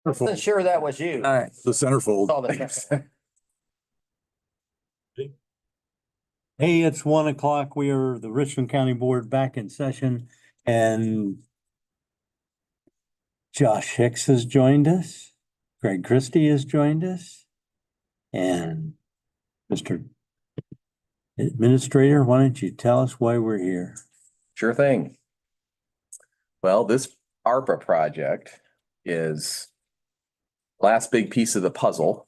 Wasn't sure that was you. All right. The centerfold. Saw the- Hey, it's 1:00. We are the Richland County Board back in session and Josh Hicks has joined us. Greg Christie has joined us. And Mr. Administrator, why don't you tell us why we're here? Sure thing. Well, this ARPA project is last big piece of the puzzle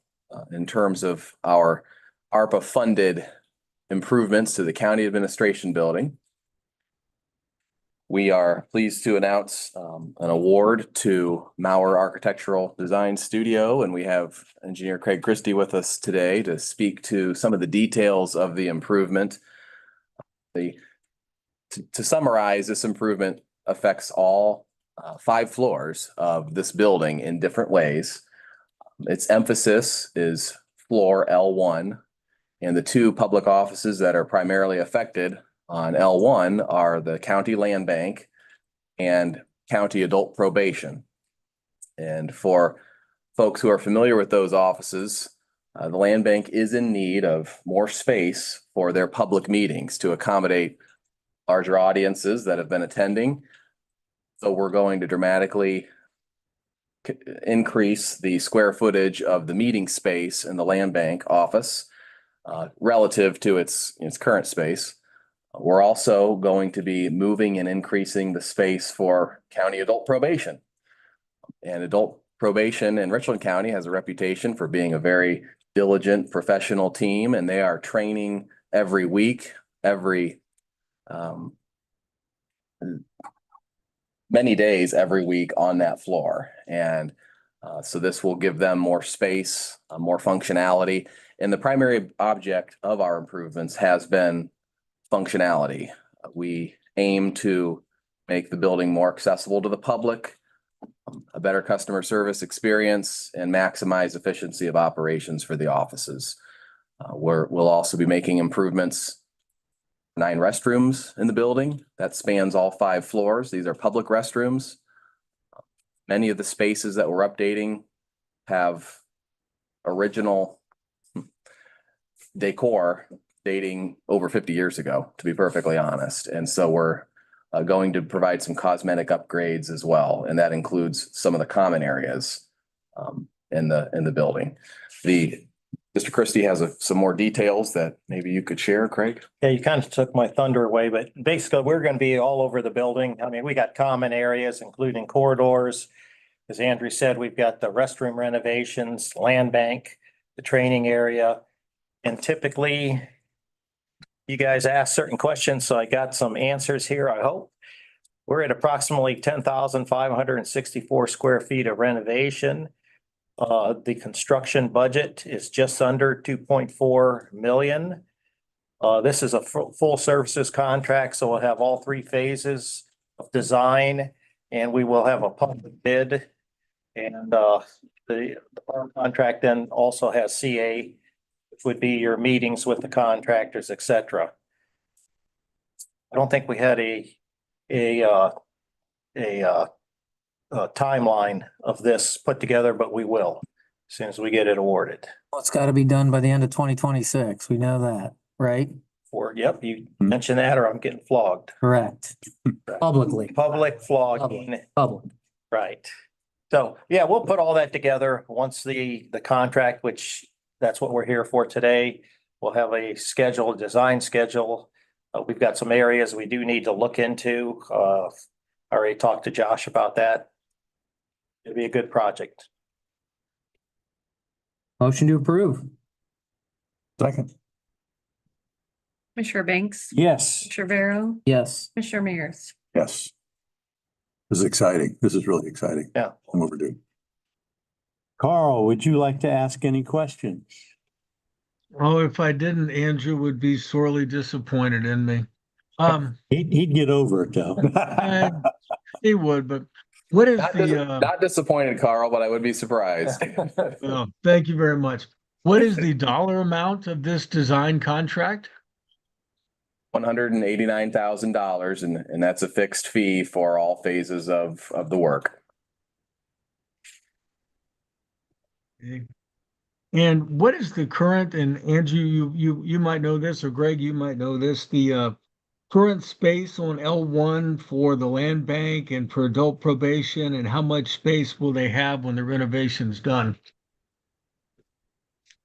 in terms of our ARPA funded improvements to the county administration building. We are pleased to announce an award to Mauer Architectural Design Studio, and we have engineer Craig Christie with us today to speak to some of the details of the improvement. To summarize, this improvement affects all 5 floors of this building in different ways. Its emphasis is floor L1, and the 2 public offices that are primarily affected on L1 are the County Land Bank and County Adult Probation. And for folks who are familiar with those offices, the Land Bank is in need of more space for their public meetings to accommodate larger audiences that have been attending. So we're going to dramatically increase the square footage of the meeting space in the Land Bank office relative to its current space. We're also going to be moving and increasing the space for county adult probation. And adult probation in Richland County has a reputation for being a very diligent professional team, and they are training every week, many days every week on that floor. And so this will give them more space, more functionality. And the primary object of our improvements has been functionality. We aim to make the building more accessible to the public, a better customer service experience, and maximize efficiency of operations for the offices. We'll also be making improvements, 9 restrooms in the building that spans all 5 floors. These are public restrooms. Many of the spaces that we're updating have original decor dating over 50 years ago, to be perfectly honest. And so we're going to provide some cosmetic upgrades as well. And that includes some of the common areas in the building. Mr. Christie has some more details that maybe you could share, Craig. Yeah, you kind of took my thunder away, but basically we're going to be all over the building. I mean, we got common areas, including corridors. As Andrew said, we've got the restroom renovations, land bank, the training area. And typically you guys ask certain questions, so I got some answers here, I hope. We're at approximately 10,564 square feet of renovation. The construction budget is just under 2.4 million. This is a full services contract, so we'll have all 3 phases of design, and we will have a public bid. And the contract then also has CA, which would be your meetings with the contractors, et cetera. I don't think we had a timeline of this put together, but we will as soon as we get it awarded. Well, it's got to be done by the end of 2026. We know that, right? Yep, you mentioned that or I'm getting flogged. Correct. Publicly. Public flogging, Public. right. So, yeah, we'll put all that together once the contract, which that's what we're here for today. We'll have a schedule, design schedule. We've got some areas we do need to look into. I already talked to Josh about that. It'll be a good project. Motion to approve. Second. Commissioner Banks? Yes. Commissioner Vero? Yes. Commissioner Mears? Yes. This is exciting. This is really exciting. Yeah. I'm overdue. Carl, would you like to ask any questions? Oh, if I didn't, Andrew would be sorely disappointed in me. He'd get over it though. He would, but what is Not disappointed, Carl, but I would be surprised. oh, thank you very much. What is the dollar amount of this design contract? $189,000, and that's a fixed fee for all phases of the work. Okay. And what is the current, and Andrew, you might know this, or Greg, you might know this, the current space on L1 for the land bank and for adult probation, and how much space will they have when the renovation's done?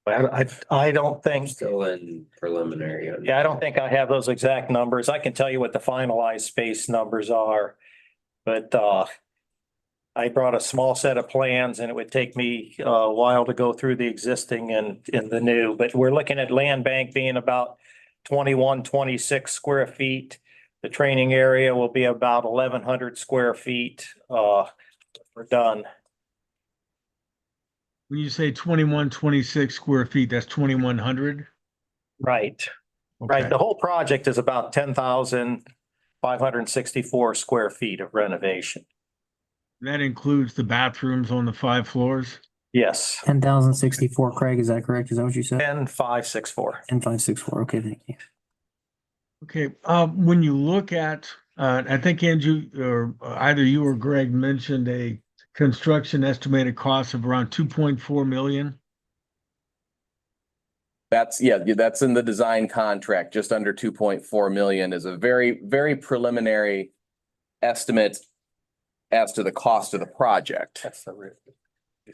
I don't think, Still in preliminary. yeah, I don't think I have those exact numbers. I can tell you what the finalized space numbers are. But I brought a small set of plans and it would take me a while to go through the existing and in the new, but we're looking at land bank being about 21, 26 square feet. The training area will be about 1,100 square feet. We're done. When you say 21, 26 square feet, that's 2,100? Right, right. The whole project is about 10,564 square feet of renovation. That includes the bathrooms on the 5 floors? Yes, 10,064, Craig, is that correct? Is that what you said? 10,564. 10,564, okay, thank you. Okay, when you look at, I think Andrew, or either you or Greg mentioned a construction estimated cost of around 2.4 million. That's in the design contract. Just under 2.4 million is a very, very preliminary estimate as to the cost of the project. That's the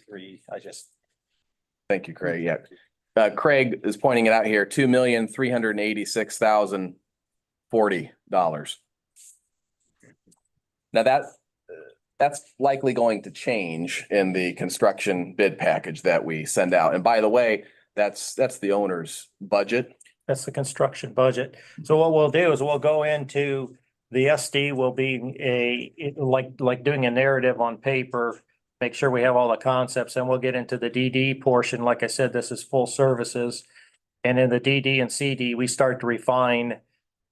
three, Thank you, Craig. Yeah. Craig is pointing it out here, $2,386,040. Now that's likely going to change in the construction bid package that we send out. And by the way, that's the owner's budget. That's the construction budget. So what we'll do is we'll go into the SD will be like doing a narrative on paper, make sure we have all the concepts, and we'll get into the DD portion. Like I said, this is full services. And in the DD and CD, we start to refine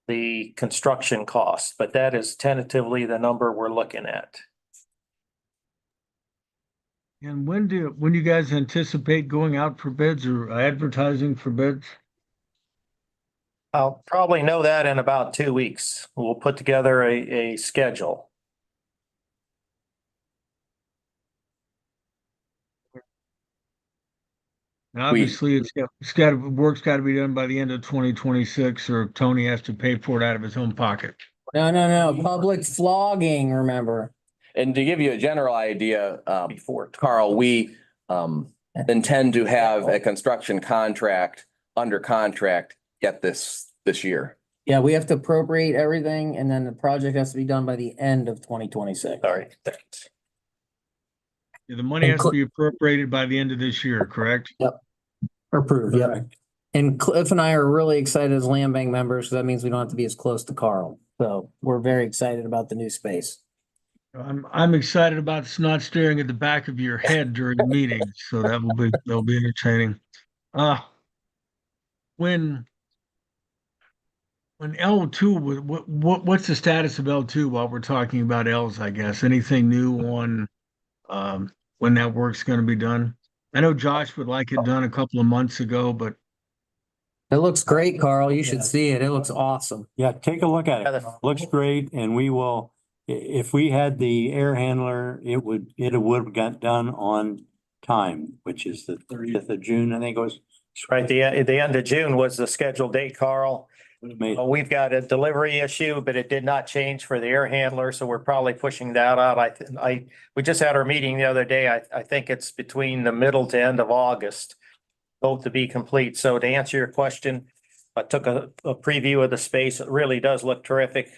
the construction costs, but that is tentatively the number we're looking at. And when do you guys anticipate going out for bids or advertising for bids? I'll probably know that in about 2 weeks. We'll put together a schedule. Now, obviously, work's got to be done by the end of 2026, or Tony has to pay for it out of his own pocket. No, public flogging, remember. And to give you a general idea, Before. Carl, we intend to have a construction contract under contract yet this year. Yeah, we have to appropriate everything and then the project has to be done by the end of 2026. Sorry, thanks. Yeah, the money has to be appropriated by the end of this year, correct? Approved, yep. And Cliff and I are really excited as land bank members, so that means we don't have to be as close to Carl. So we're very excited about the new space. I'm excited about not staring at the back of your head during the meeting, so that'll be entertaining. When L2, what's the status of L2 while we're talking about Ls, I guess? Anything new on when that work's gonna be done? I know Josh would like it done a couple of months ago, but It looks great, Carl. You should see it. It looks awesome. Yeah, take a look at Yeah, it. Looks great, and we will, if we had the air handler, it would have got done on time, which is the 30th of June, I think it was. Right, the end of June was the scheduled date, Carl. Made- We've got a delivery issue, but it did not change for the air handler, so we're probably pushing that out. We just had our meeting the other day. I think it's between the middle to end of August, both to be complete. So to answer your question, I took a preview of the space. It really does look terrific.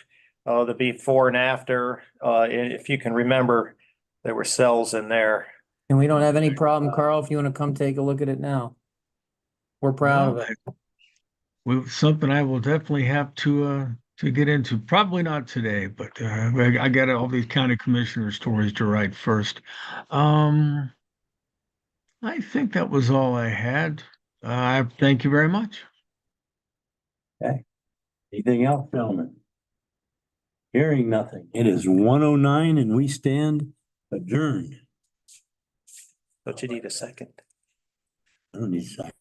The before and after, if you can remember, there were cells in there. And we don't have any problem, Carl, if you want to come take a look at it now. We're proud of it. Something I will definitely have to get into. Probably not today, but I got all these county commissioner stories to write first. I think that was all I had. Thank you very much. Anything else, gentlemen? Hearing nothing. It is 1:09 and we stand adjourned. Don't you need a second? I don't need a second.